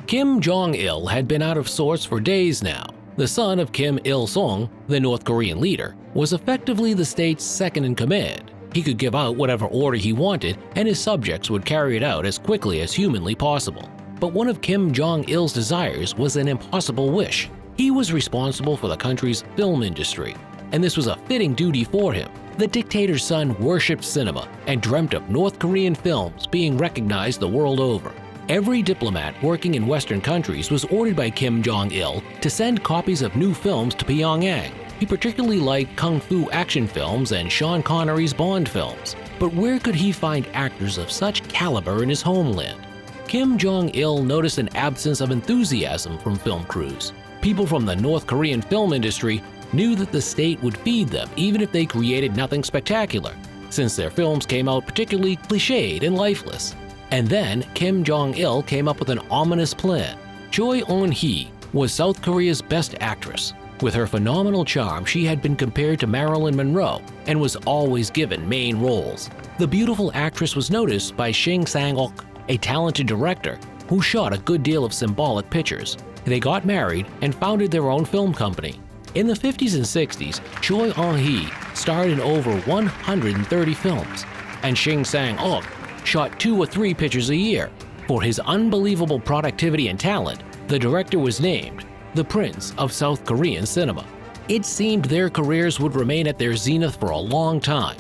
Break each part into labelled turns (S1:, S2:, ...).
S1: Kim Jong-il had been out of sorts for days now. The son of Kim Il-sung, the North Korean leader, was effectively the state's second-in-command. He could give out whatever order he wanted, and his subjects would carry it out as quickly as humanly possible. But one of Kim Jong-il's desires was an impossible wish. He was responsible for the country's film industry, and this was a fitting duty for him. The dictator's son worshipped cinema and dreamt of North Korean films being recognized the world over. Every diplomat working in Western countries was ordered by Kim Jong-il to send copies of new films to Pyongyang. He particularly liked kung fu action films and Sean Connery's Bond films. But where could he find actors of such caliber in his homeland? Kim Jong-il noticed an absence of enthusiasm from film crews. People from the North Korean film industry knew that the state would feed them even if they created nothing spectacular, since their films came out particularly cliched and lifeless. And then Kim Jong-il came up with an ominous plan. Choi on-Hee was South Korea's best actress. With her phenomenal charm, she had been compared to Marilyn Monroe and was always given main roles. The beautiful actress was noticed by Shin Sang-ok, a talented director who shot a good deal of symbolic pictures. They got married and founded their own film company. In the 50s and 60s, Choi on-Hee starred in over 130 films, and Shin Sang-ok shot 2 or 3 pictures a year. For his unbelievable productivity and talent, the director was named the Prince of South Korean cinema. It seemed their careers would remain at their zenith for a long time.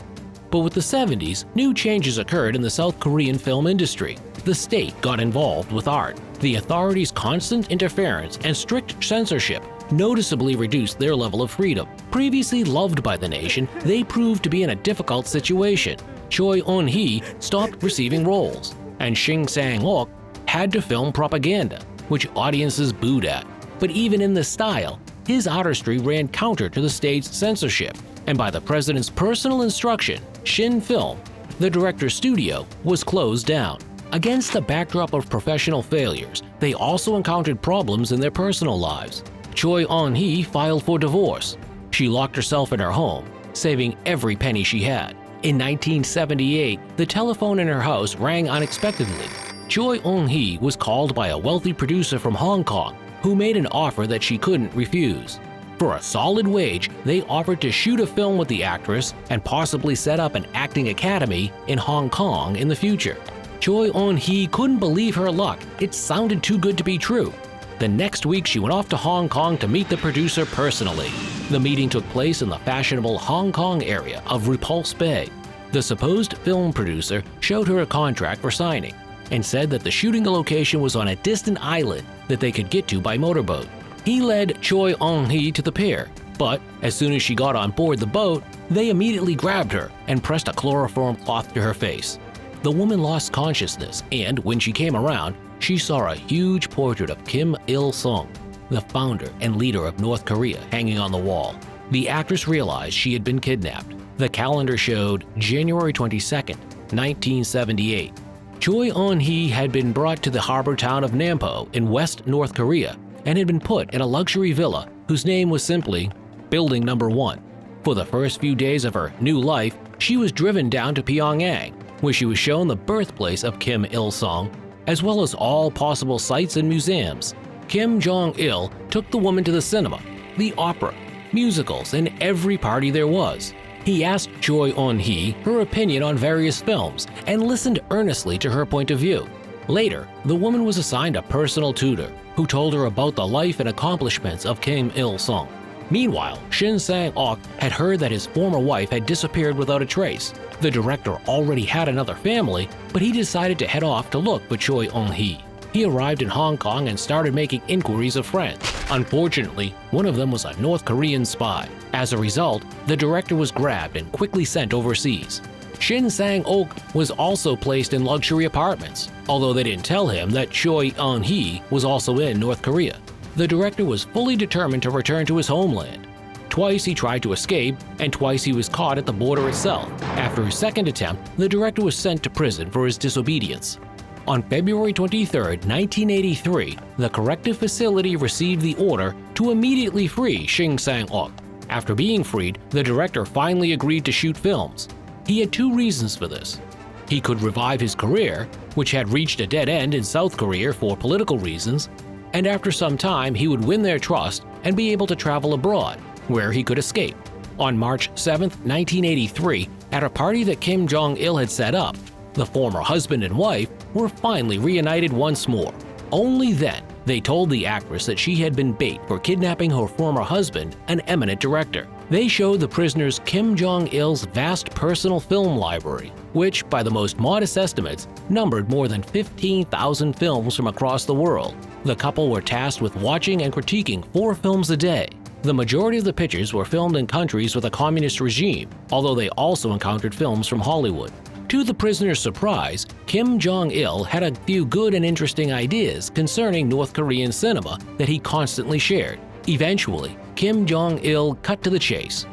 S1: But with the 70s, new changes occurred in the South Korean film industry. The state got involved with art. The authorities' constant interference and strict censorship noticeably reduced their level of freedom. Previously loved by the nation, they proved to be in a difficult situation. Choi on-Hee stopped receiving roles, and Shin Sang-ok had to film propaganda, which audiences booed at. But even in this style, his artistry ran counter to the state's censorship, and by the president's personal instruction, Shin Film, the director's studio, was closed down. Against the backdrop of professional failures, they also encountered problems in their personal lives. Choi on-Hee filed for divorce. She locked herself in her home, saving every penny she had. In 1978, the telephone in her house rang unexpectedly. Choi on-Hee was called by a wealthy producer from Hong Kong who made an offer that she couldn't refuse. For a solid wage, they offered to shoot a film with the actress and possibly set up an acting academy in Hong Kong in the future. Choi on-Hee couldn't believe her luck. It sounded too good to be true. The next week, she went off to Hong Kong to meet the producer personally. The meeting took place in the fashionable Hong Kong area of Repulse Bay. The supposed film producer showed her a contract for signing and said that the shooting location was on a distant island that they could get to by motorboat. He led Choi on-Hee to the pier, but as soon as she got on board the boat, they immediately grabbed her and pressed a chloroform cloth to her face. The woman lost consciousness, and when she came around, she saw a huge portrait of Kim Il-sung, the founder and leader of North Korea, hanging on the wall. The actress realized she had been kidnapped. The calendar showed January 22, 1978. Choi on-Hee had been brought to the harbor town of Nampo in West North Korea and had been put in a luxury villa whose name was simply Building Number 1. For the first few days of her new life, she was driven down to Pyongyang, where she was shown the birthplace of Kim Il-sung, as well as all possible sites and museums. Kim Jong-il took the woman to the cinema, the opera, musicals, and every party there was. He asked Choi on-Hee her opinion on various films and listened earnestly to her point of view. Later, the woman was assigned a personal tutor who told her about the life and accomplishments of Kim Il-sung. Meanwhile, Shin Sang-ok had heard that his former wife had disappeared without a trace. The director already had another family, but he decided to head off to look for Choi on-Hee. He arrived in Hong Kong and started making inquiries of friends. Unfortunately, one of them was a North Korean spy. As a result, the director was grabbed and quickly sent overseas. Shin Sang-ok was also placed in luxury apartments, although they didn't tell him that Choi on-Hee was also in North Korea. The director was fully determined to return to his homeland. Twice he tried to escape, and twice he was caught at the border itself. After his second attempt, the director was sent to prison for his disobedience. On February 23, 1983, the corrective facility received the order to immediately free Shin Sang-ok. After being freed, the director finally agreed to shoot films. He had 2 reasons for this. He could revive his career, which had reached a dead end in South Korea for political reasons, and after some time he would win their trust and be able to travel abroad, where he could escape. On March 7, 1983, at a party that Kim Jong-il had set up, the former husband and wife were finally reunited once more. Only then, they told the actress that she had been bait for kidnapping her former husband, an eminent director. They showed the prisoners Kim Jong-il's vast personal film library, which, by the most modest estimates, numbered more than 15,000 films from across the world. The couple were tasked with watching and critiquing 4 films a day. The majority of the pictures were filmed in countries with a communist regime, although they also encountered films from Hollywood. To the prisoners' surprise, Kim Jong-il had a few good and interesting ideas concerning North Korean cinema that he constantly shared. Eventually, Kim Jong-il cut to the chase.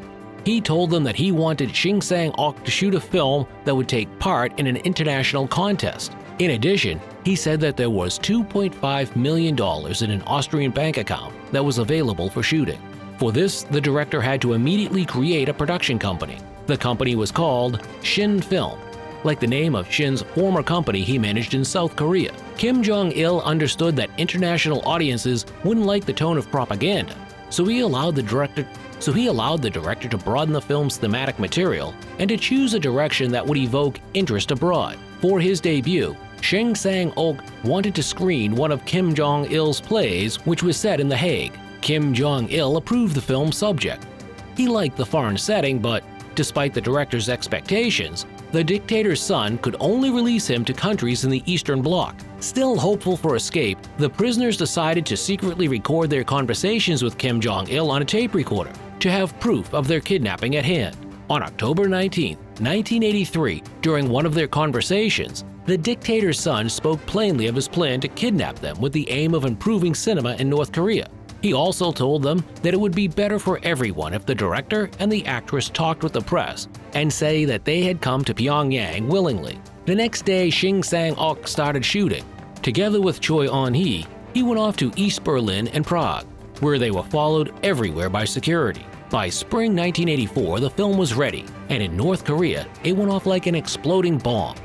S1: He told them that he wanted Shin Sang-ok to shoot a film that would take part in an international contest. In addition, he said that there was $2.5 million in an Austrian bank account that was available for shooting. For this, the director had to immediately create a production company. The company was called Shin Film, like the name of Shin's former company he managed in South Korea. Kim Jong-il understood that international audiences wouldn't like the tone of propaganda, so he allowed the director to broaden the film's thematic material and to choose a direction that would evoke interest abroad. For his debut, Shin Sang-ok wanted to screen one of Kim Jong-il's plays, which was set in The Hague. Kim Jong-il approved the film's subject. He liked the foreign setting, but despite the director's expectations, the dictator's son could only release him to countries in the Eastern Bloc. Still hopeful for escape, the prisoners decided to secretly record their conversations with Kim Jong-il on a tape recorder to have proof of their kidnapping at hand. On October 19, 1983, during one of their conversations, the dictator's son spoke plainly of his plan to kidnap them with the aim of improving cinema in North Korea. He also told them that it would be better for everyone if the director and the actress talked with the press and say that they had come to Pyongyang willingly. The next day, Shin Sang-ok started shooting. Together with Choi on-Hee, he went off to East Berlin and Prague, where they were followed everywhere by security. By spring 1984, the film was ready, and in North Korea, it went off like an exploding bomb.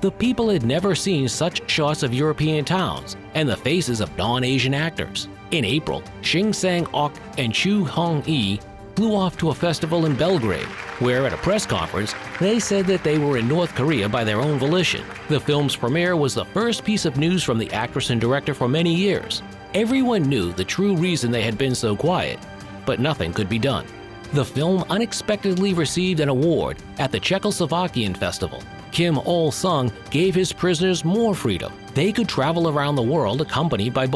S1: The people had never seen such shots of European towns and the faces of non-Asian actors. In April, Shin Sang-ok and Chu Hong-yi flew off to a festival in Belgrade, where at a press conference, they said that they were in North Korea by their own volition. The film's premiere was the first piece of news from the actress and director for many years. Everyone knew the true reason they had been so quiet, but nothing could be done. The film unexpectedly received an award at the Czechoslovakian festival. Kim Il-sung gave his prisoners more freedom. They could travel around the world accompanied by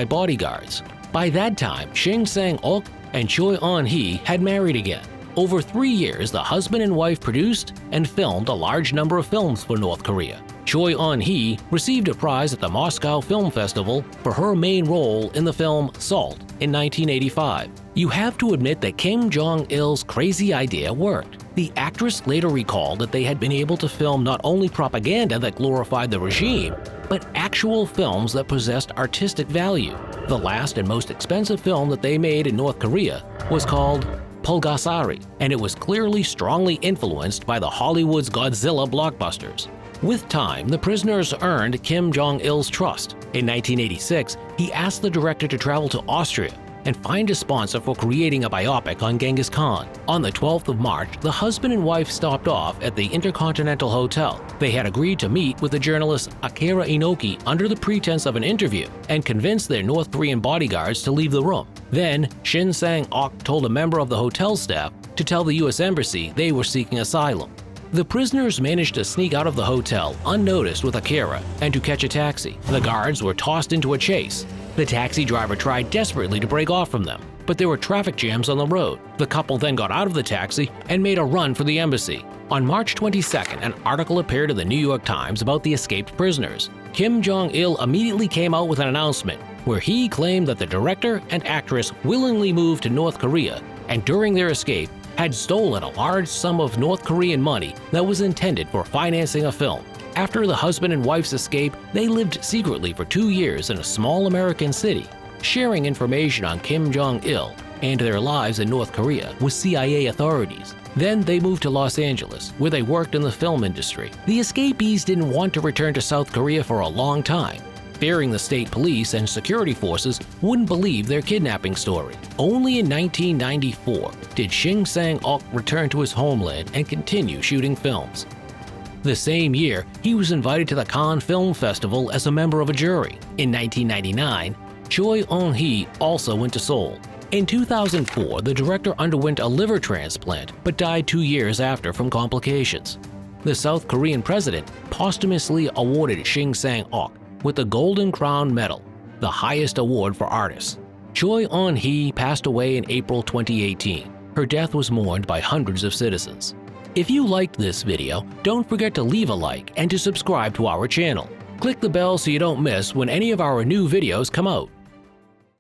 S1: bodyguards. By that time, Shin Sang-ok and Choi on-Hee had married again. Over 3 years, the husband and wife produced and filmed a large number of films for North Korea. Choi on-Hee received a prize at the Moscow Film Festival for her main role in the film Salt in 1985. You have to admit that Kim Jong-il's crazy idea worked. The actress later recalled that they had been able to film not only propaganda that glorified the regime, but actual films that possessed artistic value. The last and most expensive film that they made in North Korea was called Pulgasari, and it was clearly strongly influenced by the Hollywood's Godzilla blockbusters. With time, the prisoners earned Kim Jong-il's trust. In 1986, he asked the director to travel to Austria and find a sponsor for creating a biopic on Genghis Khan. On the 12th of March, the husband and wife stopped off at the Intercontinental Hotel. They had agreed to meet with the journalist Akira Inoki under the pretense of an interview and convinced their North Korean bodyguards to leave the room. Then, Shin Sang-ok told a member of the hotel staff to tell the U.S. Embassy they were seeking asylum. The prisoners managed to sneak out of the hotel unnoticed with Akira and to catch a taxi. The guards were tossed into a chase. The taxi driver tried desperately to break off from them, but there were traffic jams on the road. The couple then got out of the taxi and made a run for the embassy. On March 22nd, an article appeared in the New York Times about the escaped prisoners. Kim Jong-il immediately came out with an announcement where he claimed that the director and actress willingly moved to North Korea and during their escape had stolen a large sum of North Korean money that was intended for financing a film. After the husband and wife's escape, they lived secretly for 2 years in a small American city, sharing information on Kim Jong-il and their lives in North Korea with CIA authorities. Then they moved to Los Angeles, where they worked in the film industry. The escapees didn't want to return to South Korea for a long time, fearing the state police and security forces wouldn't believe their kidnapping story. Only in 1994 did Shin Sang-ok return to his homeland and continue shooting films. The same year, he was invited to the Cannes Film Festival as a member of a jury. In 1999, Choi on-Hee also went to Seoul. In 2004, the director underwent a liver transplant but died 2 years after from complications. The South Korean president posthumously awarded Shin Sang-ok with the Golden Crown Medal, the highest award for artists. Choi on-Hee passed away in April 2018. Her death was mourned by hundreds of citizens. If you liked this video, don't forget to leave a like and to subscribe to our channel. Click the bell so you don't miss when any of our new videos come out.